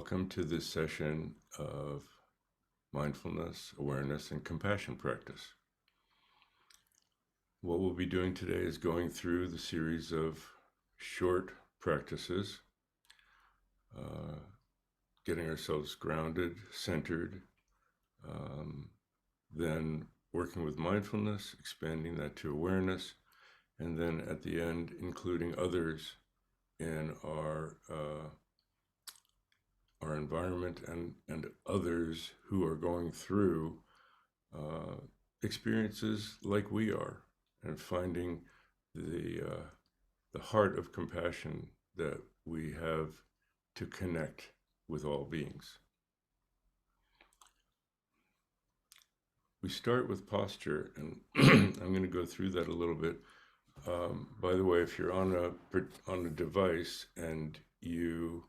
Welcome to this session of mindfulness, awareness, and compassion practice. What we'll be doing today is going through the series of short practices, getting ourselves grounded, centered, then working with mindfulness, expanding that to awareness, and then at the end, including others in our environment and others who are going through experiences like we are, and finding the heart of compassion that we have to connect with all beings. We start with posture, and I'm going to go through that a little bit. By the way, if you're on a device and you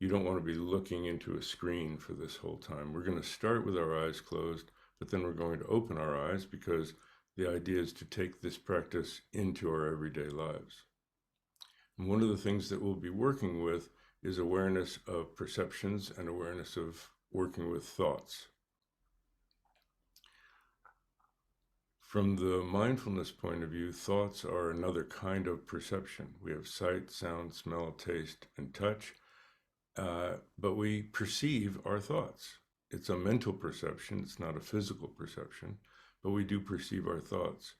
don't want to be looking into a screen for this whole time, we're going to start with our eyes closed, but then we're going to open our eyes because the idea is to take this practice into our everyday lives. And one of the things that we'll be working with is awareness of perceptions and awareness of working with thoughts. From the mindfulness point of view, thoughts are another kind of perception. We have sight, sound, smell, taste, and touch, but we perceive our thoughts. It's a mental perception, it's not a physical perception, but we do perceive our thoughts.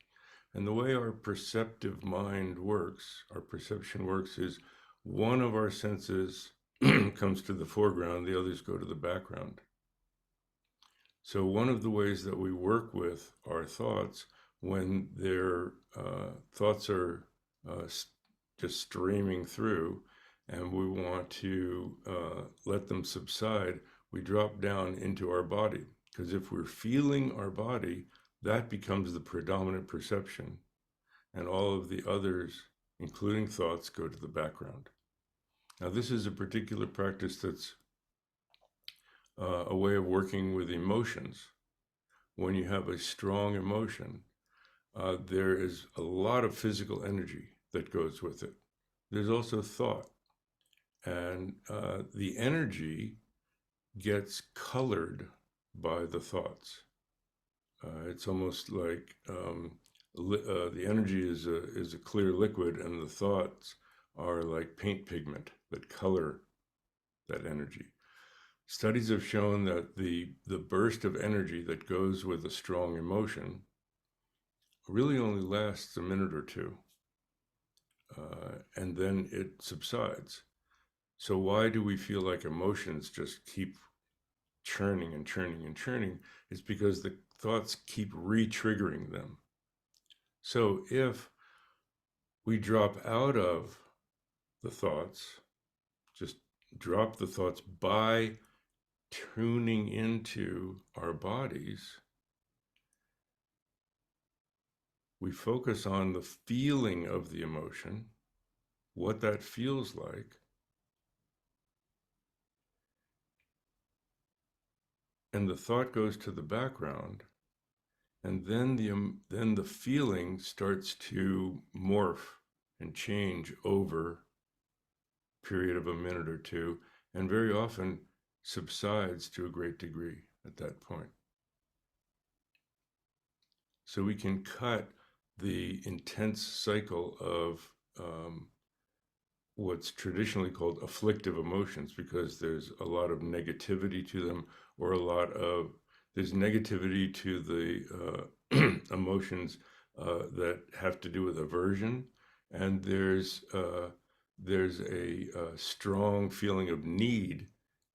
And the way our perceptive mind works, our perception works, is one of our senses comes to the foreground, the others go to the background. So one of the ways that we work with our thoughts when their thoughts are just streaming through and we want to let them subside, we drop down into our body. Because if we're feeling our body, that becomes the predominant perception. And all of the others, including thoughts, go to the background. Now, this is a particular practice that's a way of working with emotions. When you have a strong emotion, there is a lot of physical energy that goes with it. There's also thought. And the energy gets colored by the thoughts. It's almost like the energy is a clear liquid, and the thoughts are like paint pigment that color that energy. Studies have shown that the burst of energy that goes with a strong emotion really only lasts a minute or two, and then it subsides. So why do we feel like emotions just keep churning and churning and churning? It's because the thoughts keep re-triggering them. So if we drop out of the thoughts, just drop the thoughts by tuning into our bodies, we focus on the feeling of the emotion, what that feels like, and the thought goes to the background, and then the feeling starts to morph and change over a period of a minute or two, and very often subsides to a great degree at that point. So we can cut the intense cycle of what's traditionally called afflictive emotions, because there's a lot of negativity to them, or there's negativity to the emotions that have to do with aversion, and there's a strong feeling of need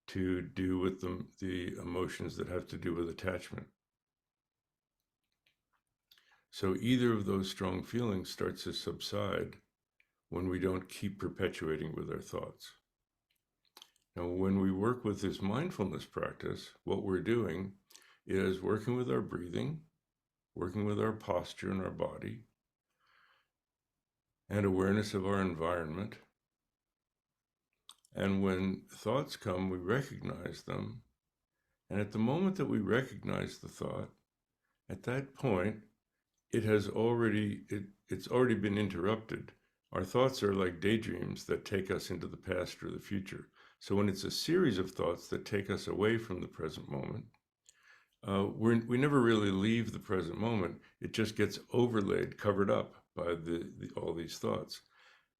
to do with the emotions that have to do with attachment. So either of those strong feelings starts to subside when we don't keep perpetuating with our thoughts. Now, when we work with this mindfulness practice, what we're doing is working with our breathing, working with our posture and our body, and awareness of our environment. And when thoughts come, we recognize them. And at the moment that we recognize the thought, at that point, it's already been interrupted. Our thoughts are like daydreams that take us into the past or the future. So when it's a series of thoughts that take us away from the present moment, we never really leave the present moment. It just gets overlaid, covered up by all these thoughts,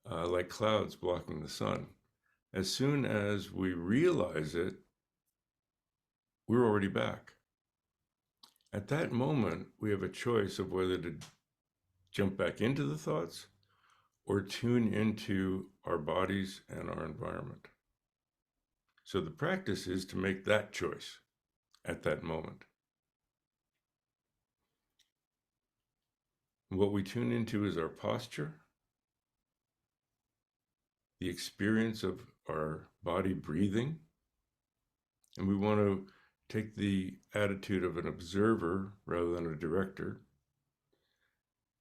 like clouds blocking the sun. As soon as we realize it, we're already back. At that moment, we have a choice of whether to jump back into the thoughts or tune into our bodies and our environment. So the practice is to make that choice at that moment. What we tune into is our posture, the experience of our body breathing, and we want to take the attitude of an observer rather than a director,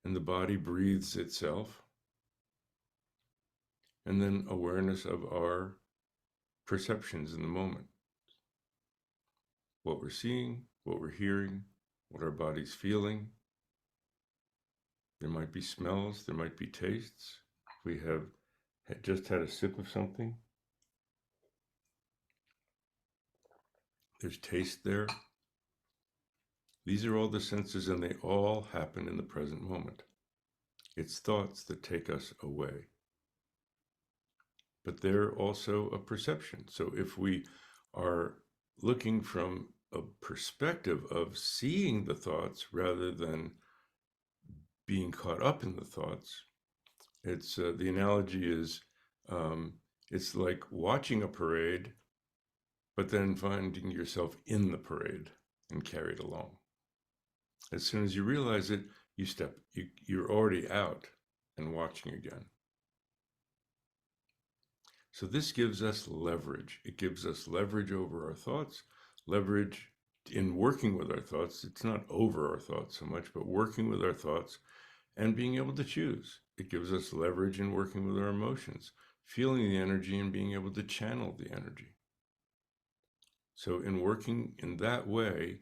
and the body breathes itself, and then awareness of our perceptions in the moment. What we're seeing, what we're hearing, what our body's feeling. There might be smells, there might be tastes. We have just had a sip of something. There's taste there. These are all the senses, and they all happen in the present moment. It's thoughts that take us away. But they're also a perception. So if we are looking from a perspective of seeing the thoughts rather than being caught up in the thoughts, it's the analogy is it's like watching a parade, but then finding yourself in the parade and carried along. As soon as you realize it, you're already out and watching again. So this gives us leverage. It gives us leverage over our thoughts, leverage in working with our thoughts. It's not over our thoughts so much, but working with our thoughts and being able to choose. It gives us leverage in working with our emotions, feeling the energy and being able to channel the energy. So in working in that way,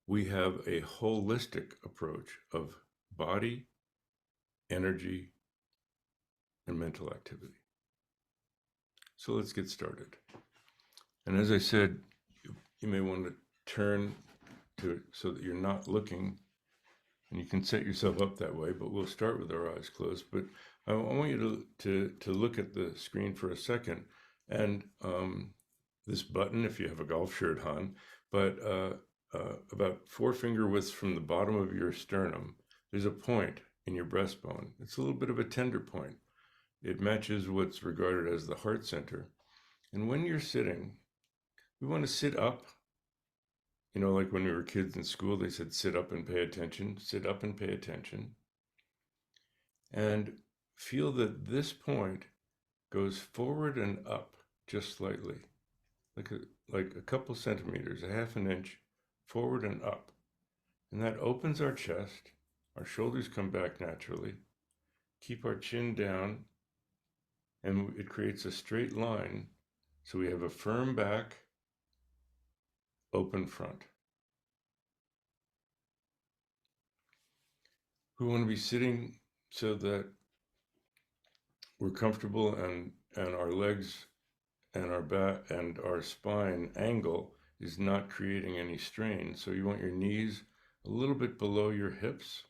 we have a holistic approach of body, energy, and mental activity. So let's get started. And as I said, you may want to turn to it so that you're not looking, and you can set yourself up that way, but we'll start with our eyes closed. But I want you to look at the screen for a second, and this button, if you have a golf shirt on, but about 4-finger widths from the bottom of your sternum, there's a point in your breastbone. It's a little bit of a tender point. It matches what's regarded as the heart center. And when you're sitting, we want to sit up. You know, like when we were kids in school, they said, sit up and pay attention, sit up and pay attention. And feel that this point goes forward and up just slightly, like a couple centimeters, a half an inch forward and up. And that opens our chest. Our shoulders come back naturally. Keep our chin down, and it creates a straight line. So we have a firm back, open front. We want to be sitting so that we're comfortable and our legs and our back and our spine angle is not creating any strain. So you want your knees a little bit below your hips.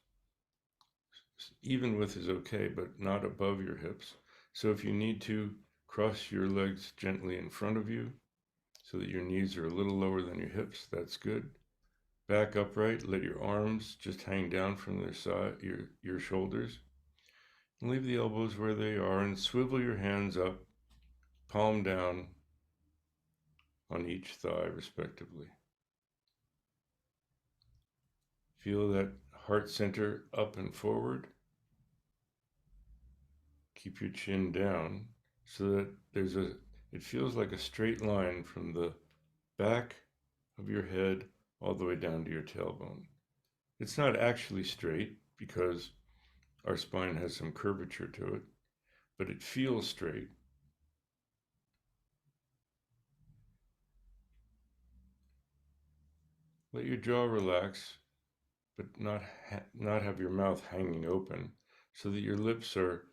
Even width is okay, but not above your hips. So if you need to, cross your legs gently in front of you so that your knees are a little lower than your hips. That's good. Back upright, let your arms just hang down from their side, your shoulders. And leave the elbows where they are and swivel your hands up, palm down on each thigh respectively. Feel that heart center up and forward. Keep your chin down so that it feels like a straight line from the back of your head all the way down to your tailbone. It's not actually straight because our spine has some curvature to it, but it feels straight. Let your jaw relax, but not have your mouth hanging open so that your lips are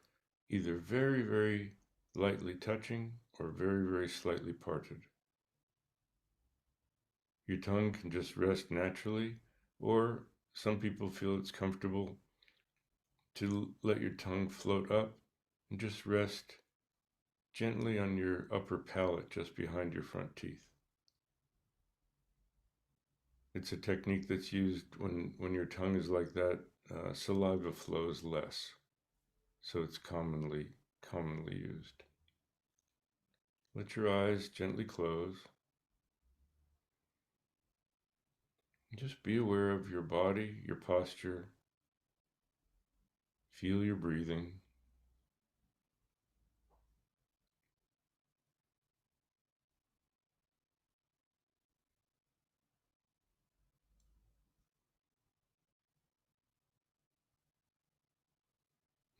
either very, very lightly touching or very, very slightly parted. Your tongue can just rest naturally, or some people feel it's comfortable to let your tongue float up and just rest gently on your upper palate just behind your front teeth. It's a technique that's used when your tongue is like that, saliva flows less. So it's commonly used. Let your eyes gently close. Just be aware of your body, your posture. Feel your breathing.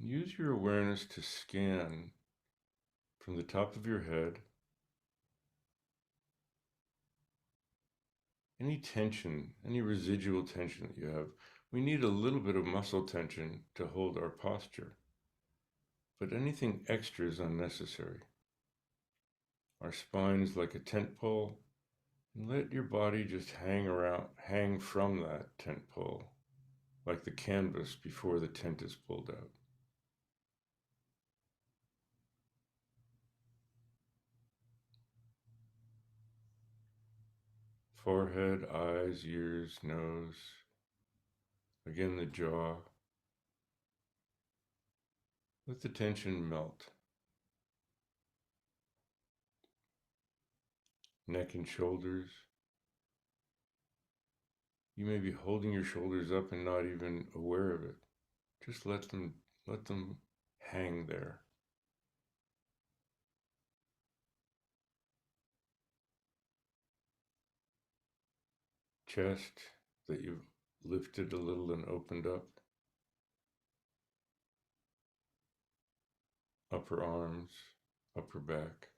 Use your awareness to scan from the top of your head any tension, any residual tension that you have. We need a little bit of muscle tension to hold our posture, but anything extra is unnecessary. Our spine is like a tent pole, and let your body just hang from that tent pole, like the canvas before the tent is pulled out. Forehead, eyes, ears, nose, again the jaw. Let the tension melt. Neck and shoulders. You may be holding your shoulders up and not even aware of it. Just let them hang there. Chest that you've lifted a little and opened up. Upper arms, upper back.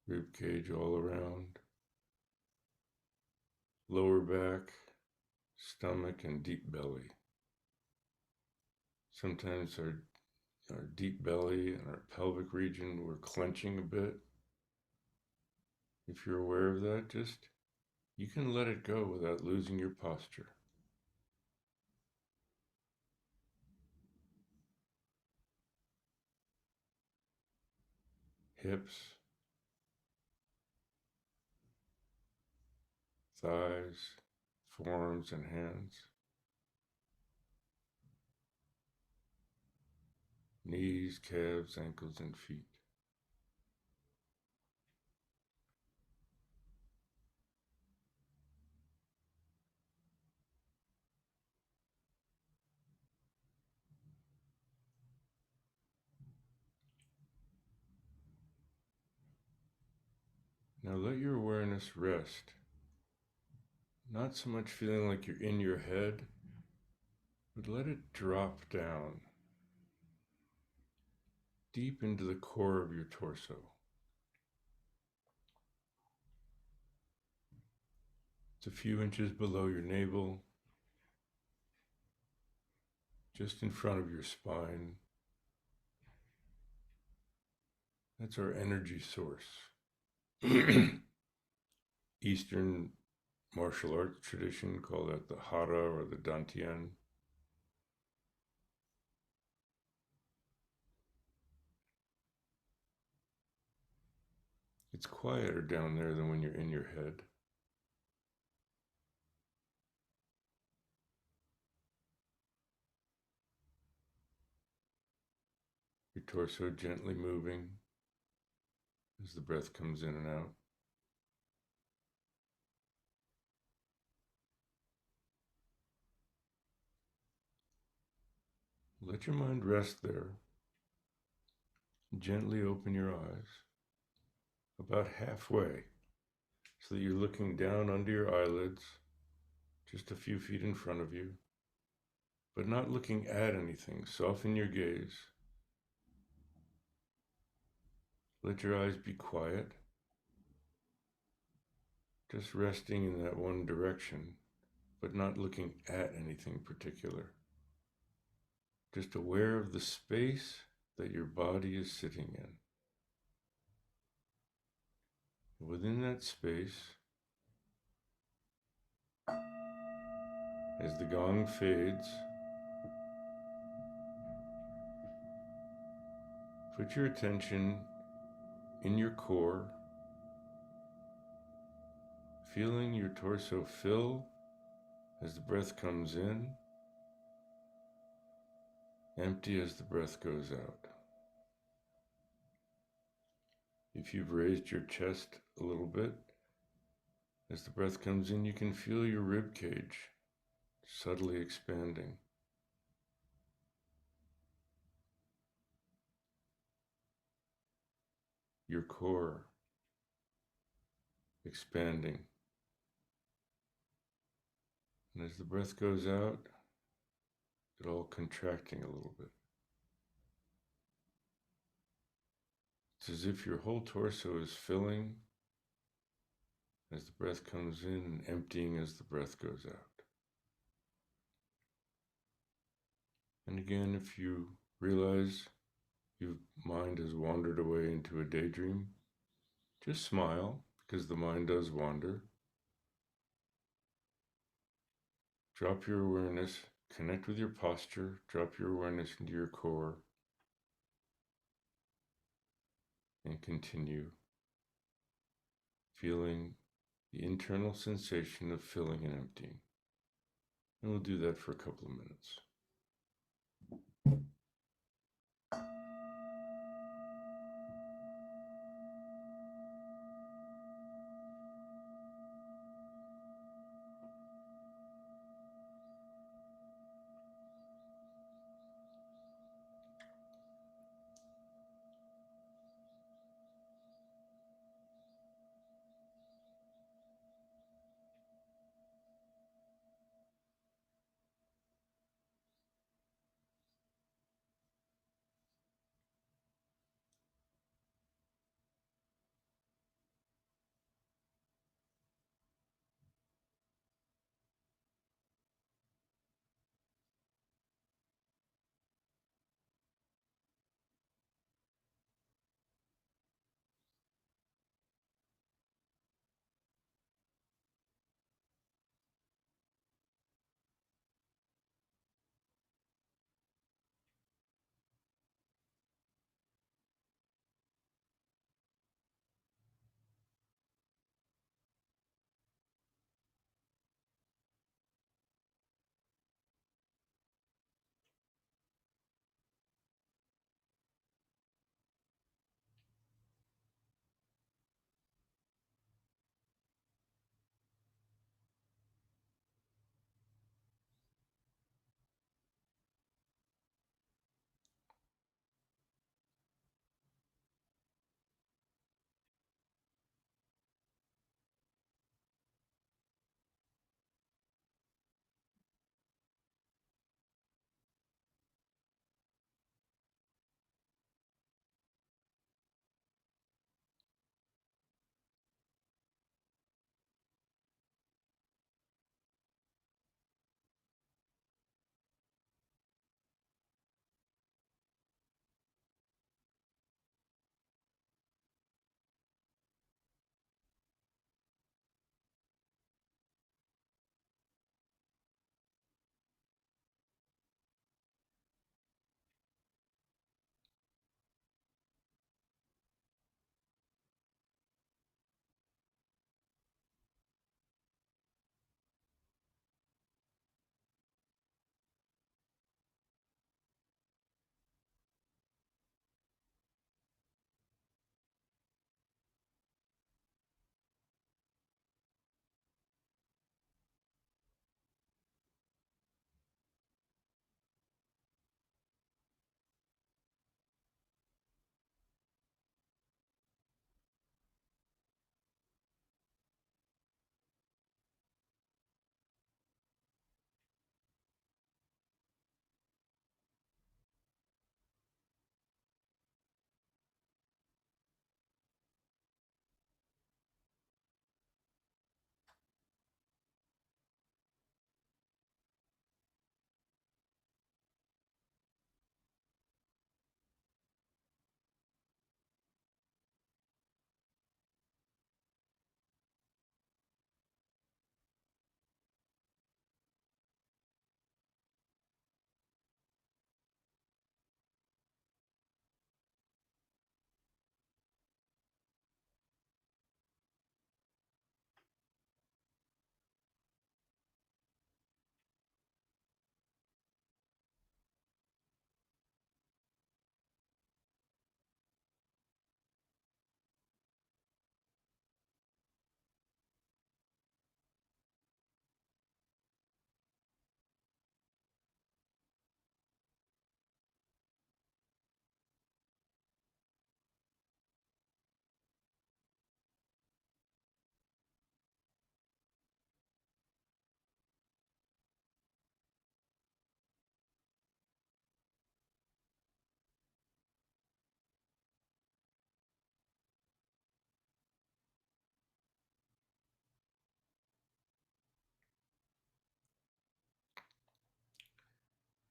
Rib cage all around. Lower back, stomach, and deep belly. Sometimes our deep belly and our pelvic region, we're clenching a bit. If you're aware of that, you can let it go without losing your posture. Hips, thighs, forearms, and hands. Knees, calves, ankles, and feet. Now let your awareness rest. Not so much feeling like you're in your head, but let it drop down deep into the core of your torso. It's a few inches below your navel, just in front of your spine. That's our energy source. Eastern martial arts tradition call that the hara or the dantian. It's quieter down there than when you're in your head. Your torso gently moving as the breath comes in and out. Let your mind rest there. Gently open your eyes about halfway so that you're looking down under your eyelids, just a few feet in front of you, but not looking at anything. Soften your gaze. Let your eyes be quiet, just resting in that one direction, but not looking at anything particular. just aware of the space that your body is sitting in. Within that space, as the gong fades, put your attention in your core, feeling your torso fill as the breath comes in, empty as the breath goes out. If you've raised your chest a little bit, as the breath comes in, you can feel your rib cage subtly expanding. Your core expanding. And as the breath goes out, it all contracting a little bit. It's as if your whole torso is filling as the breath comes in and emptying as the breath goes out. And again, if you realize your mind has wandered away into a daydream, just smile, because the mind does wander. Drop your awareness, connect with your posture, drop your awareness into your core, and continue feeling the internal sensation of filling and emptying. And we'll do that for a couple of minutes.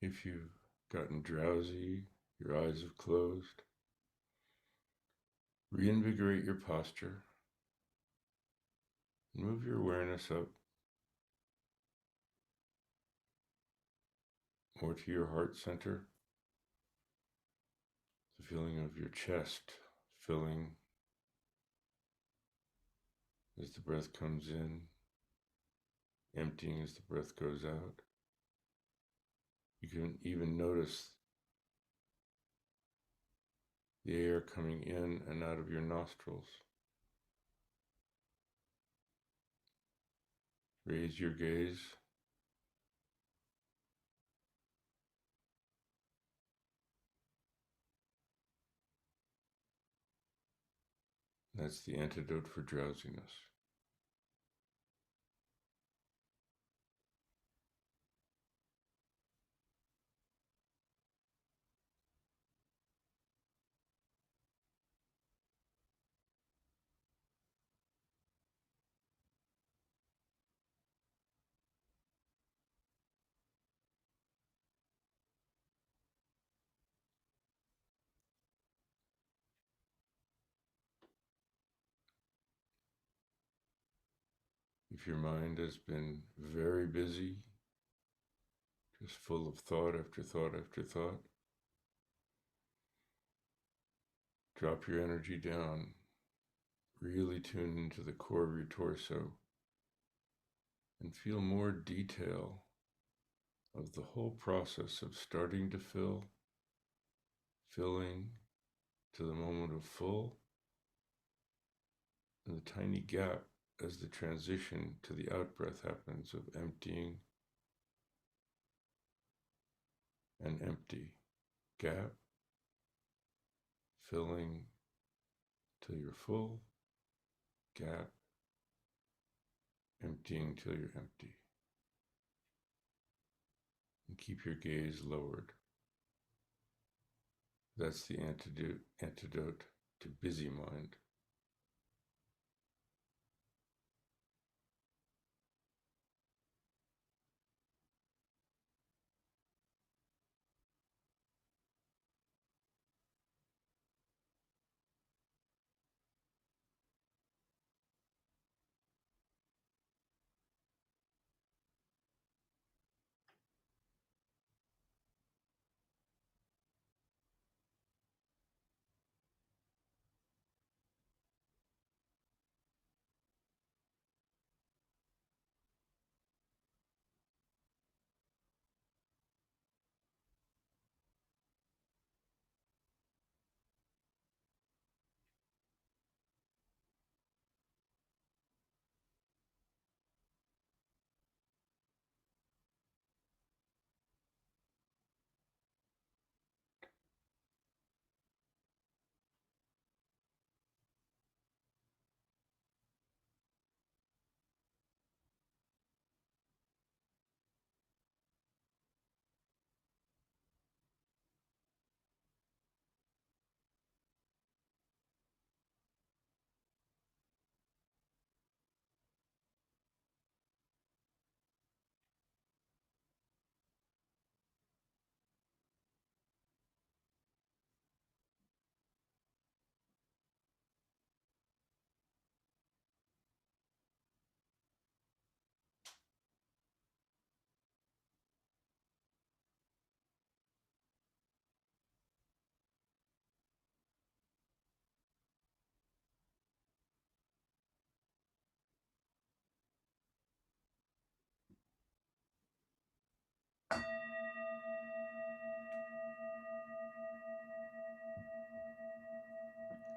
If you've gotten drowsy, your eyes have closed, reinvigorate your posture. Move your awareness up more to your heart center, the feeling of your chest filling as the breath comes in, emptying as the breath goes out. You can even notice the air coming in and out of your nostrils. Raise your gaze. That's the antidote for drowsiness. If your mind has been very busy, just full of thought after thought after thought, drop your energy down. Really tune into the core of your torso and feel more detail of the whole process of starting to fill, filling to the moment of full, and the tiny gap as the transition to the out-breath happens of emptying and empty. Gap, filling till you're full, gap, emptying till you're empty. And keep your gaze lowered. That's the antidote to busy mind.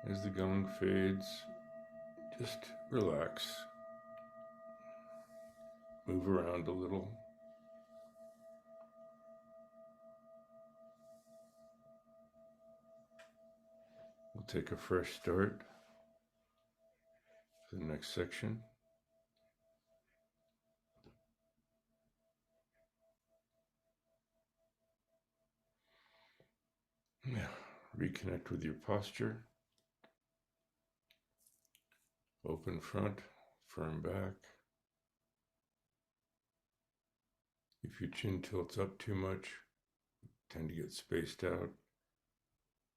As the gong fades, just relax. Move around a little. We'll take a fresh start for the next section. Now, reconnect with your posture. Open front, firm back. If your chin tilts up too much, tend to get spaced out.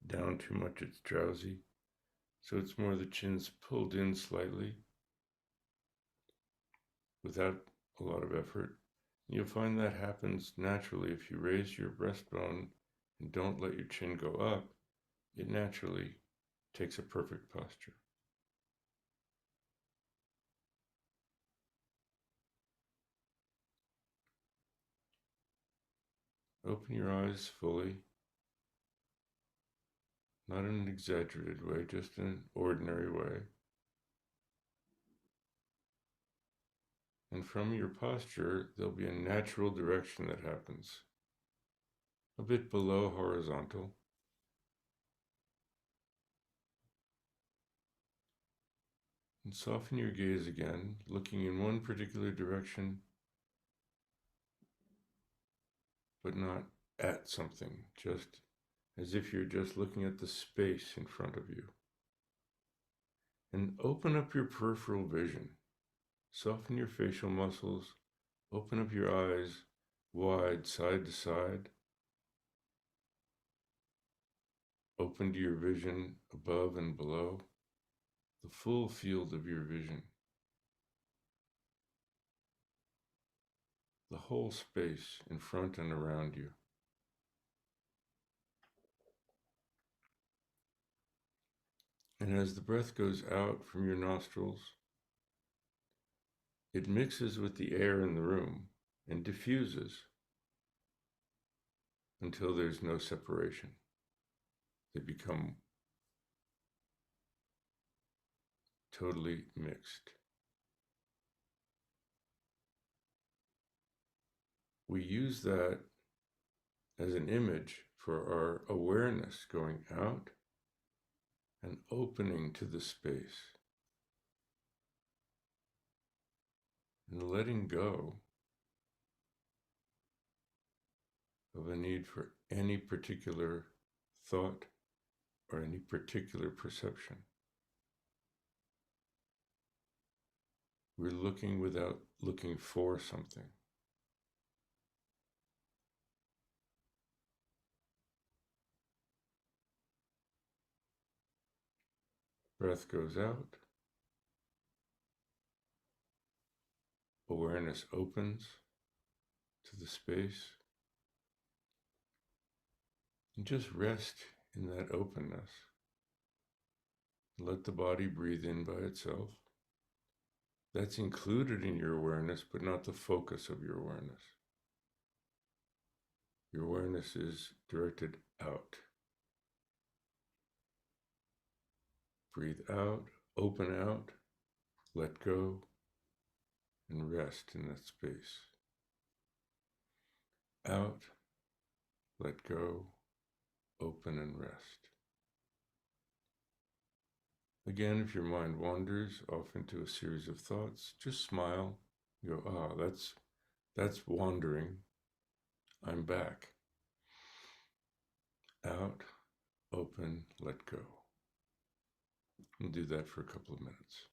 Down too much, it's drowsy. So it's more the chin's pulled in slightly without a lot of effort. You'll find that happens naturally if you raise your breastbone and don't let your chin go up. It naturally takes a perfect posture. Open your eyes fully, not in an exaggerated way, just in an ordinary way. And from your posture, there'll be a natural direction that happens, a bit below horizontal. And soften your gaze again, looking in one particular direction, but not at something, just as if you're just looking at the space in front of you. And open up your peripheral vision. Soften your facial muscles. Open up your eyes wide, side to side. Open to your vision above and below, the full field of your vision. The whole space in front and around you. And as the breath goes out from your nostrils, it mixes with the air in the room and diffuses until there's no separation. They become totally mixed. We use that as an image for our awareness going out and opening to the space and letting go of a need for any particular thought or any particular perception. We're looking without looking for something. Breath goes out. Awareness opens to the space. And just rest in that openness. Let the body breathe in by itself. That's included in your awareness, but not the focus of your awareness. Your awareness is directed out. Breathe out, open out, let go, and rest in that space. Out, let go, open and rest. Again, if your mind wanders off into a series of thoughts, just smile. Go, that's wandering. I'm back. Out, open, let go. We'll do that for a couple of minutes.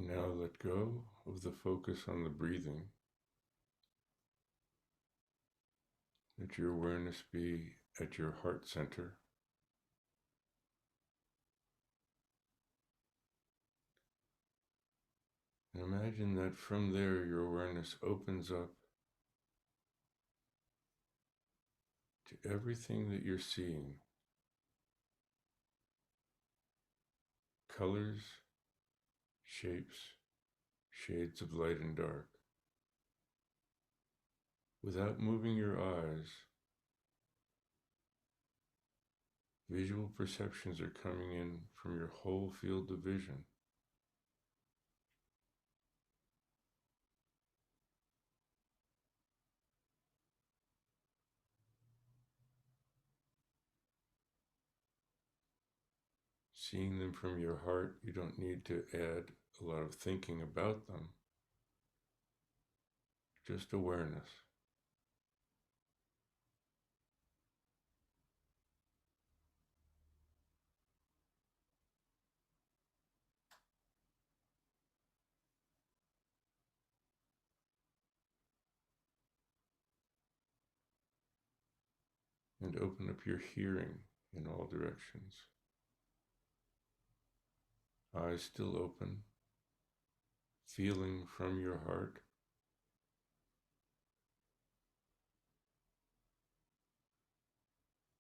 Now let go of the focus on the breathing. Let your awareness be at your heart center. And imagine that from there your awareness opens up to everything that you're seeing. Colors, shapes, shades of light and dark. Without moving your eyes, visual perceptions are coming in from your whole field of vision. Seeing them from your heart, you don't need to add a lot of thinking about them, just awareness. And open up your hearing in all directions. Eyes still open, feeling from your heart.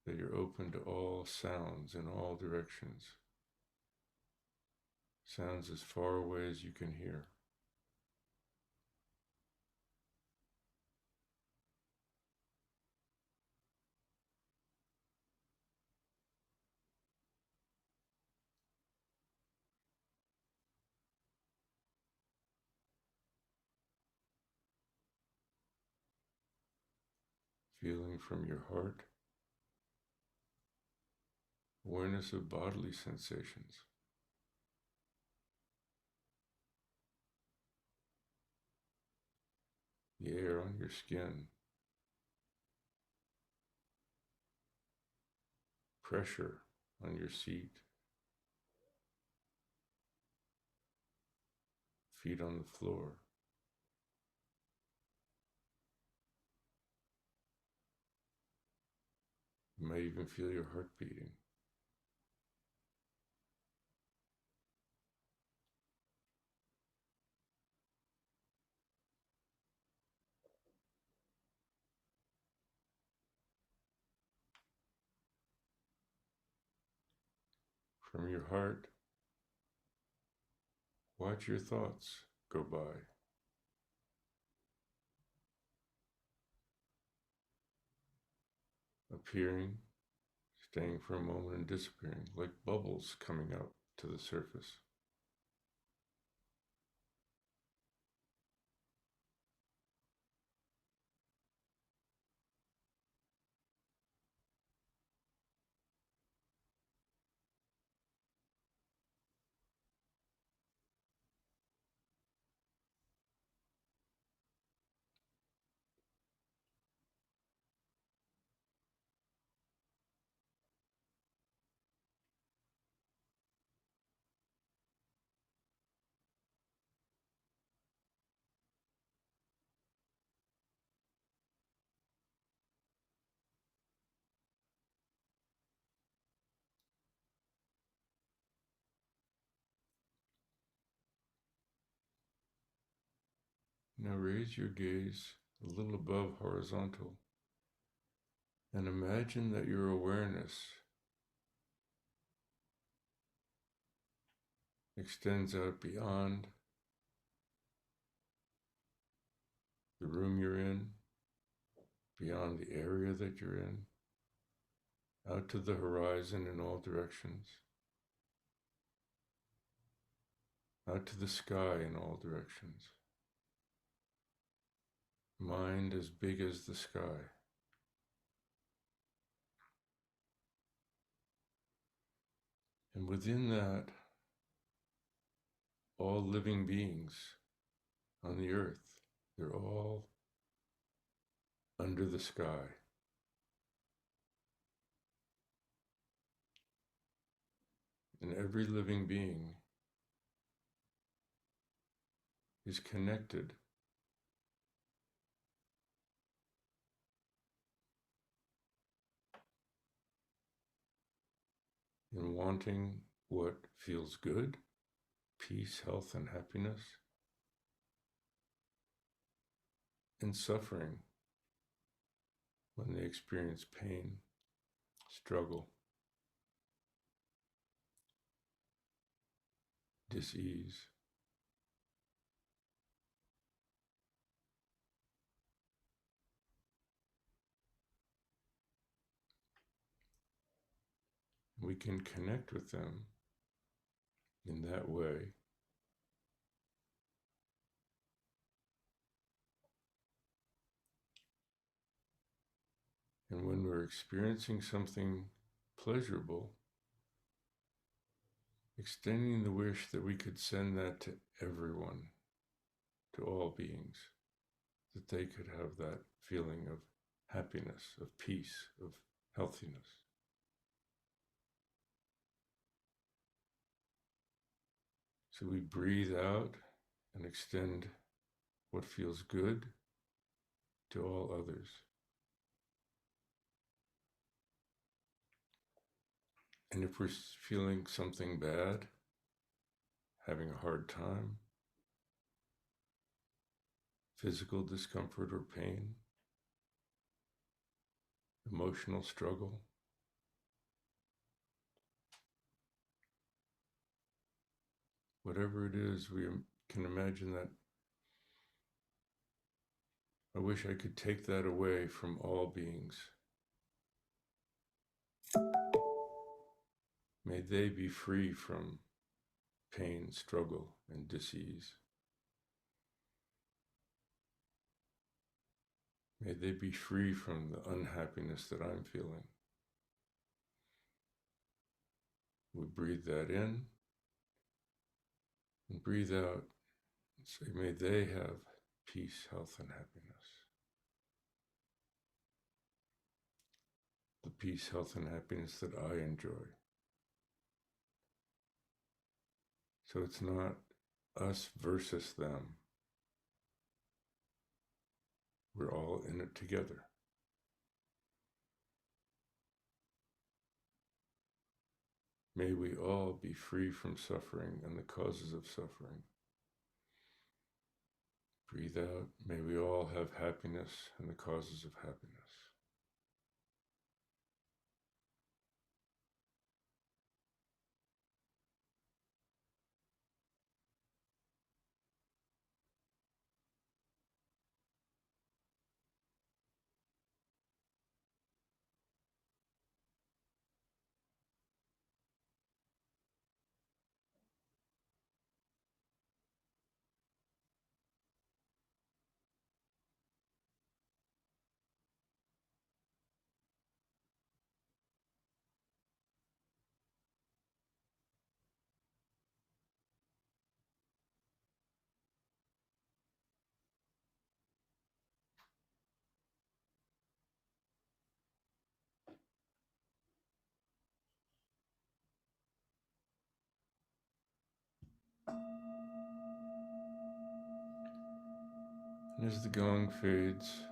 That you're open to all sounds in all directions. Sounds as far away as you can hear. Feeling from your heart. Awareness of bodily sensations. The air on your skin. Pressure on your seat. Feet on the floor. You might even feel your heart beating. From your heart, watch your thoughts go by. Appearing, staying for a moment and disappearing, like bubbles coming up to the surface. Now raise your gaze a little above horizontal and imagine that your awareness extends out beyond the room you're in, beyond the area that you're in, out to the horizon in all directions, out to the sky in all directions. Mind as big as the sky. And within that, all living beings on the earth, they're all under the sky. And every living being is connected. In wanting what feels good, peace, health, and happiness, and suffering when they experience pain, struggle, dis-ease. We can connect with them in that way. And when we're experiencing something pleasurable, extending the wish that we could send that to everyone, to all beings, that they could have that feeling of happiness, of peace, of healthiness. So we breathe out and extend what feels good to all others. And if we're feeling something bad, having a hard time, physical discomfort or pain, emotional struggle, whatever it is, we can imagine that I wish I could take that away from all beings. May they be free from pain, struggle, and dis-ease. May they be free from the unhappiness that I'm feeling. We breathe that in and breathe out and say, may they have peace, health, and happiness. The peace, health, and happiness that I enjoy. So it's not us versus them. We're all in it together. May we all be free from suffering and the causes of suffering. Breathe out. May we all have happiness and the causes of happiness. And as the gong fades,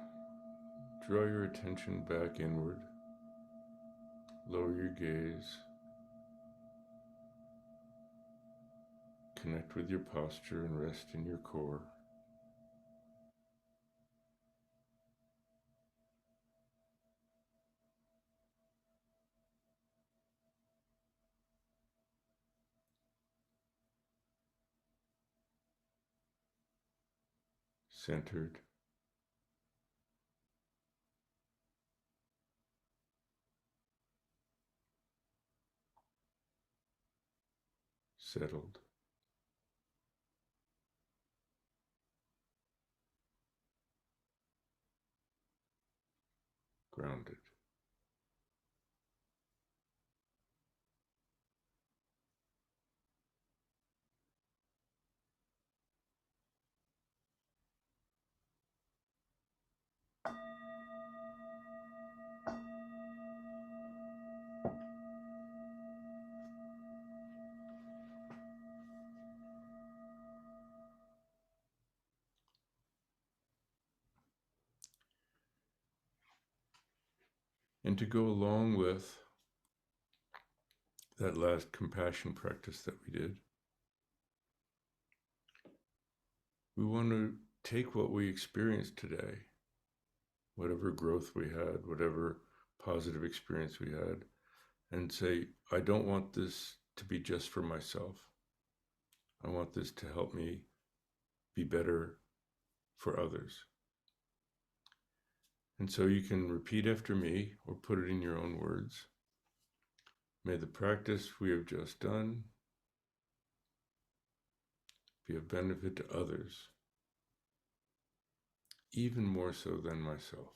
draw your attention back inward. Lower your gaze. Connect with your posture and rest in your core. Centered. Settled. Grounded. And to go along with that last compassion practice that we did, we want to take what we experienced today, whatever growth we had, whatever positive experience we had, and say, I don't want this to be just for myself. I want this to help me be better for others. And so you can repeat after me or put it in your own words. May the practice we have just done be of benefit to others, even more so than myself.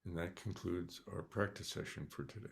And that concludes our practice session for today.